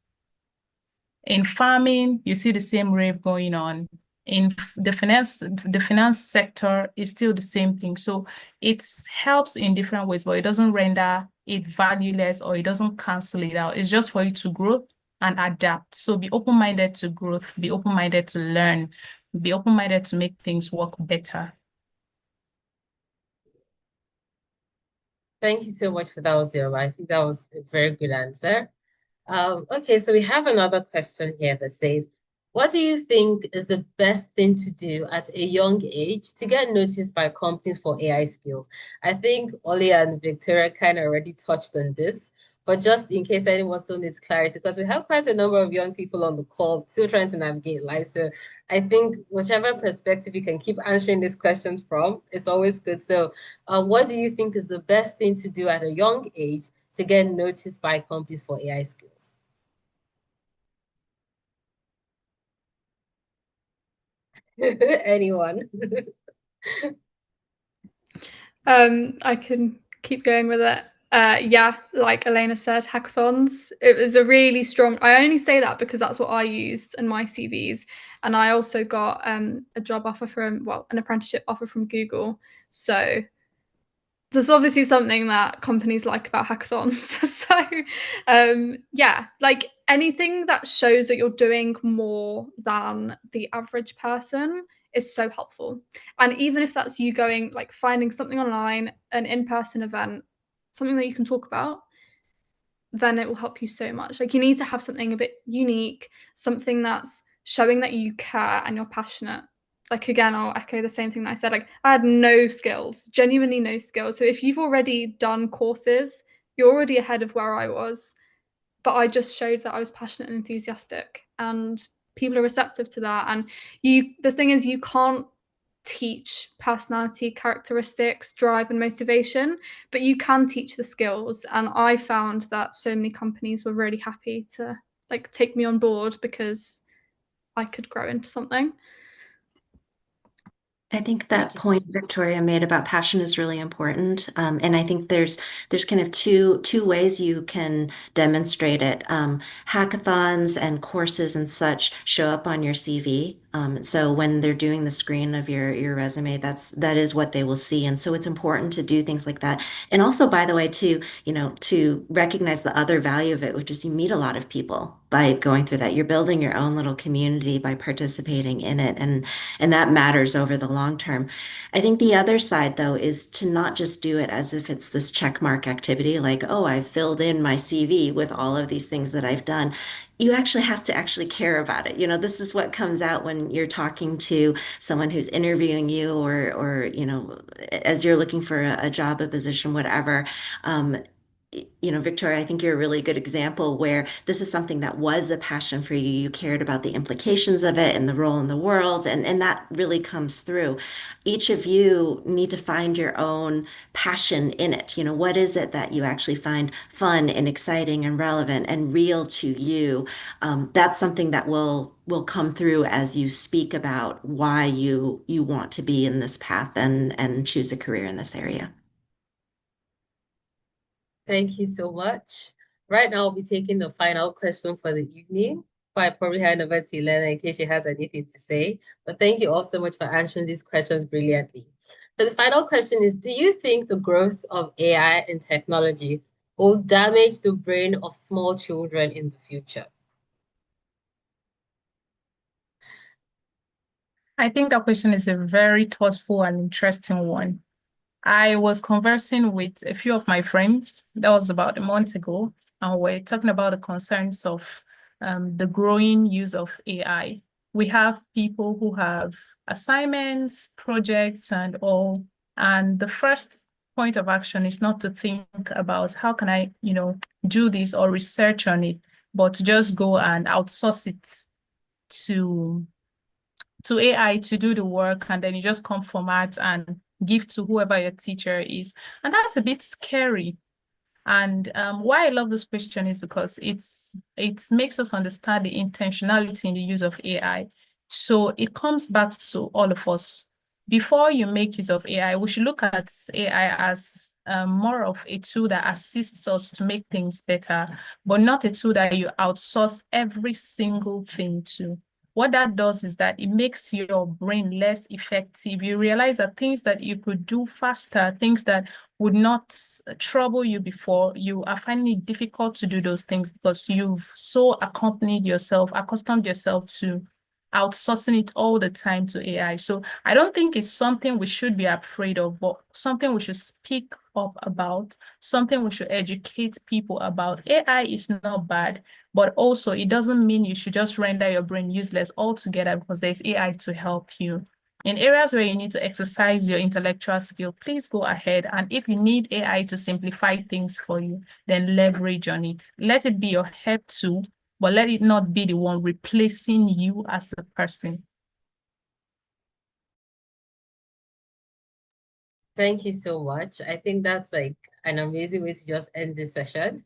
In farming, you see the same rave going on. In the finance sector is still the same thing. So it helps in different ways, but it doesn't render it valueless or it doesn't cancel it out. It's just for you to grow and adapt. So be open-minded to growth, be open-minded to learn, be open-minded to make things work better. Thank you so much for that, Ozio. I think that was a very good answer. Okay, so we have another question here that says, what do you think is the best thing to do at a young age to get noticed by companies for AI skills? I think Oli and Victoria kind of already touched on this, But just in case anyone still needs clarity, because we have quite a number of young people on the call still trying to navigate life. So I think whichever perspective you can keep answering these questions from, it's always good. So what do you think is the best thing to do at a young age to get noticed by companies for AI skills? Anyone? I can keep going with it. Yeah, like Elena said, hackathons. It was a really strong. I only say that because that's what I used in my CVs, and I also got a job offer from, well, an apprenticeship offer from Google. So there's obviously something that companies like about hackathons. So yeah, like anything that shows that you're doing more than the average person is so helpful. And even if that's you going, like, finding something online, an in-person event, something that you can talk about, then it will help you so much. Like, you need to have something a bit unique, something that's showing that you care and you're passionate. Like, again, I'll echo the same thing that I said. Like, I had no skills, genuinely no skills. So if you've already done courses, you're already ahead of where I was. But I just showed that I was passionate and enthusiastic, and people are receptive to that. And the thing is, you can't teach personality characteristics, drive, and motivation, but you can teach the skills. And I found that so many companies were really happy to, like, take me on board because I could grow into something. I think that point Victoria made about passion is really important, and I think there's kind of two ways you can demonstrate it. Hackathons and courses and such show up on your CV. So when they're doing the screen of your resume, that is what they will see, and so it's important to do things like that. And also, by the way, to recognize the other value of it, which is you meet a lot of people by going through that. You're building your own little community by participating in it, and that matters over the long term. I think the other side, though, is to not just do it as if it's this check mark activity, like, oh, I've filled in my CV with all of these things that I've done. You actually have to actually care about it. This is what comes out when you're talking to someone who's interviewing you, or as you're looking for a job, a position, whatever. Victoria, I think you're a really good example where this is something that was a passion for you. You cared about the implications of it and the role in the world, and that really comes through. Each of you need to find your own passion in it. What is it that you actually find fun and exciting and relevant and real to you? That's something that will come through as you speak about why you want to be in this path and choose a career in this area. Thank you so much. Right now, I'll be taking the final question for the evening. I probably hand over to Elena in case she has anything to say. But thank you all so much for answering these questions brilliantly. So the final question is, do you think the growth of AI and technology will damage the brain of small children in the future? I think that question is a very thoughtful and interesting one. I was conversing with a few of my friends, that was about a month ago, and we're talking about the concerns of the growing use of AI. We have people who have assignments, projects, and all. And the first point of action is not to think about how can I, do this or research on it, but to just go and outsource it to AI to do the work, and then you just come format and give to whoever your teacher is. And that's a bit scary. And why I love this question is because it makes us understand the intentionality in the use of AI. So it comes back to all of us. Before you make use of AI, we should look at AI as more of a tool that assists us to make things better, but not a tool that you outsource every single thing to. What that does is that it makes your brain less effective. You realize that things that you could do faster, things that would not trouble you before, you are finding it difficult to do those things because you've so accustomed yourself to outsourcing it all the time to AI. So I don't think it's something we should be afraid of, but something we should speak up about, something we should educate people about. AI is not bad, but also it doesn't mean you should just render your brain useless altogether because there's AI to help you. In areas where you need to exercise your intellectual skill, please go ahead. And if you need AI to simplify things for you, then leverage on it. Let it be your help tool, but let it not be the one replacing you as a person. Thank you so much. I think that's like an amazing way to just end this session.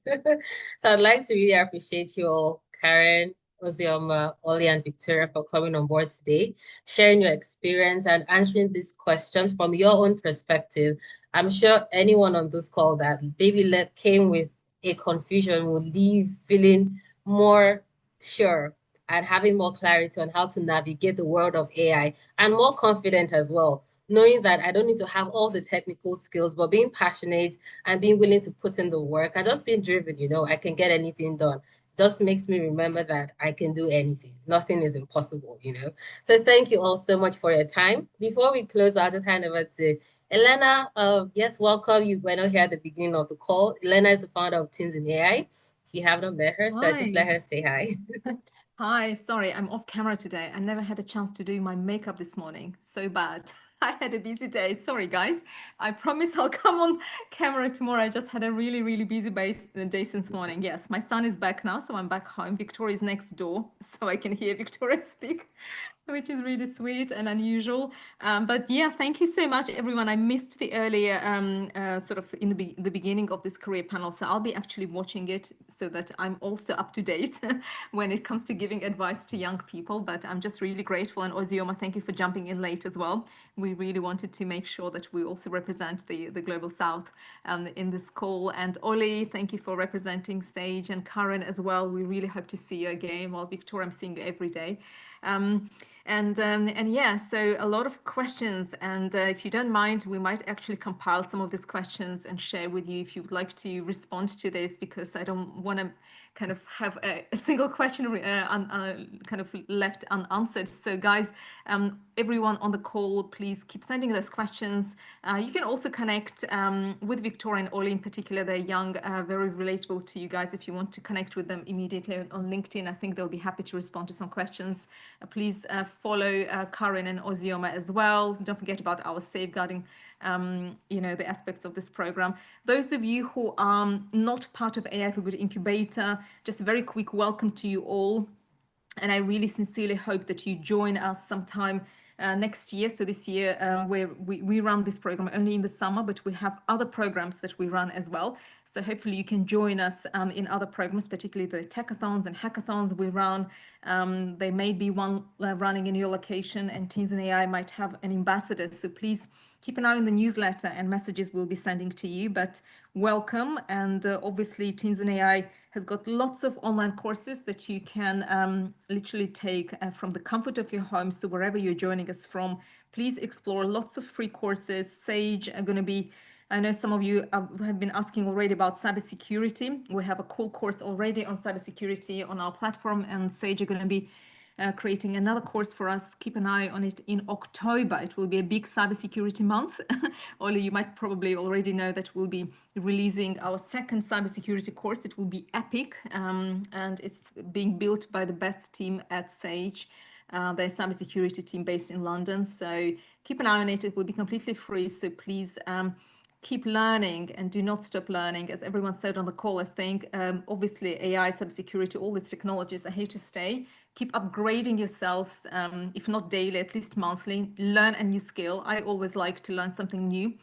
So I'd like to really appreciate you all, Karen, Ozioma, Oli, and Victoria, for coming on board today, sharing your experience and answering these questions from your own perspective. I'm sure anyone on this call that maybe came with a confusion will leave feeling more sure and having more clarity on how to navigate the world of AI and more confident as well, knowing that I don't need to have all the technical skills, but being passionate and being willing to put in the work and just being driven, I can get anything done. Just makes me remember that I can do anything. Nothing is impossible. So thank you all so much for your time. Before we close, I'll just hand over to Elena. Yes, welcome. You were not here at the beginning of the call. Elena is the founder of Teens in AI. If you have not met her, so just let her say hi. Hi, sorry, I'm off camera today. I never had a chance to do my makeup this morning. So bad. I had a busy day. Sorry, guys. I promise I'll come on camera tomorrow. I just had a really, really busy day since morning. Yes, my son is back now, so I'm back home. Victoria's next door, so I can hear Victoria speak, which is really sweet and unusual. But yeah, thank you so much, everyone. I missed the earlier sort of in the beginning of this career panel, so I'll be actually watching it so that I'm also up to date when it comes to giving advice to young people. But I'm just really grateful, and Ozioma, thank you for jumping in late as well. We really wanted to make sure that we also represent the Global South in this call. And Oli, thank you for representing Sage, and Karen as well. We really hope to see you again. Well, Victoria, I'm seeing you every day. And yeah, so a lot of questions, and if you don't mind, we might actually compile some of these questions and share with you if you would like to respond to this, because I don't want to kind of have a single question kind of left unanswered. So guys, everyone on the call, please keep sending those questions. You can also connect with Victoria and Oli in particular. They're young, very relatable to you guys. If you want to connect with them immediately on LinkedIn, I think they'll be happy to respond to some questions. Please follow Karen and Ozioma as well. Don't forget about our safeguarding, the aspects of this program. Those of you who are not part of AI for Good Incubator, just a very quick welcome to you all. And I really sincerely hope that you join us sometime next year. So this year, where we run this program only in the summer, but we have other programs that we run as well. So hopefully you can join us in other programs, particularly the techathons and hackathons we run. There may be one running in your location, and Teens in AI might have an ambassador. So please keep an eye on the newsletter and messages we'll be sending to you. But welcome. And obviously Teens in AI has got lots of online courses that you can literally take from the comfort of your home. So wherever you're joining us from, please explore lots of free courses. Sage are going to be, I know some of you have been asking already about cybersecurity. We have a cool course already on cybersecurity on our platform, and Sage are going to be creating another course for us. Keep an eye on it in October. It will be a big cybersecurity month. Oli, you might probably already know that we'll be releasing our second cybersecurity course. It will be epic, and it's being built by the best team at Sage, the cybersecurity team based in London. So keep an eye on it. It will be completely free. So please keep learning and do not stop learning. As everyone said on the call, I think obviously AI, cybersecurity, all these technologies are here to stay. Keep upgrading yourselves, if not daily, at least monthly. Learn a new skill. I always like to learn something new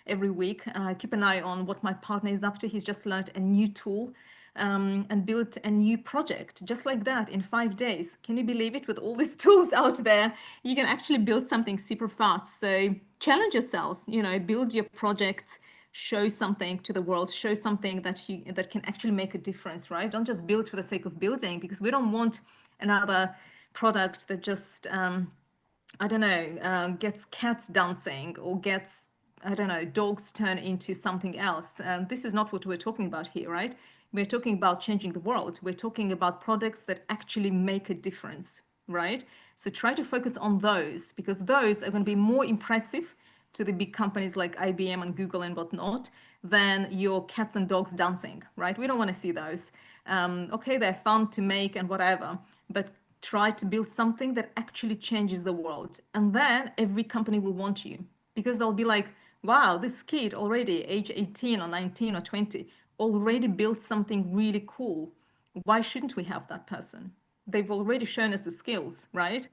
every week. Keep an eye on what my partner is up to. He's just learned a new tool and built a new project just like that in 5 days. Can you believe it? With all these tools out there, you can actually build something super fast. So challenge yourselves, build your projects, show something to the world, show something that can actually make a difference, right? Don't just build for the sake of building, because we don't want another product that just gets cats dancing or gets dogs turned into something else. This is not what we're talking about here, right? We're talking about changing the world. We're talking about products that actually make a difference, right? So try to focus on those, because those are going to be more impressive to the big companies like IBM and Google and whatnot than your cats and dogs dancing, right? We don't want to see those. Okay, they're fun to make and whatever, but try to build something that actually changes the world. And then every company will want you because they'll be like, wow, this kid already age 18 or 19 or 20 already built something really cool. Why shouldn't we have that person? They've already shown us the skills, right?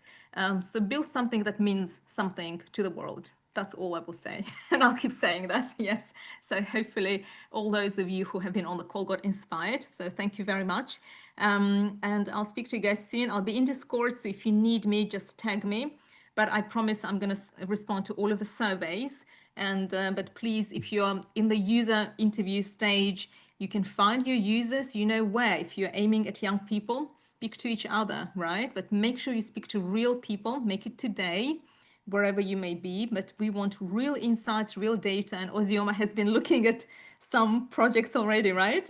So build something that means something to the world. That's all I will say. And I'll keep saying that, yes. So hopefully all those of you who have been on the call got inspired. So thank you very much. And I'll speak to you guys soon. I'll be in Discord, so if you need me, just tag me. But I promise I'm going to respond to all of the surveys. And but please, if you're in the user interview stage, you can find your users, you know where. If you're aiming at young people, speak to each other, right? But make sure you speak to real people, make it today, wherever you may be. But we want real insights, real data. And Ozioma has been looking at some projects already, right?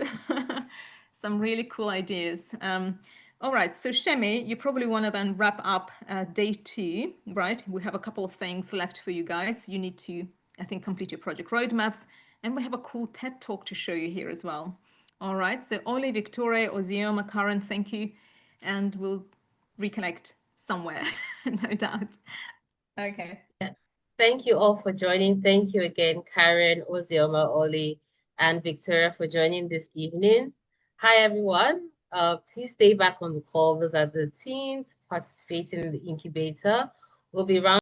Some really cool ideas. All right, so Shemi, you probably want to then wrap up day 2, right? We have a couple of things left for you guys. You need to, I think, complete your project roadmaps. And we have a cool TED Talk to show you here as well. All right, so Oli, Victoria, Ozioma, Karen, thank you. And we'll reconnect somewhere, no doubt. Okay. Thank you all for joining. Thank you again, Karen, Ozioma, Oli, and Victoria for joining this evening. Hi, everyone. Please stay back on the call. Those are the teens participating in the incubator. We'll be round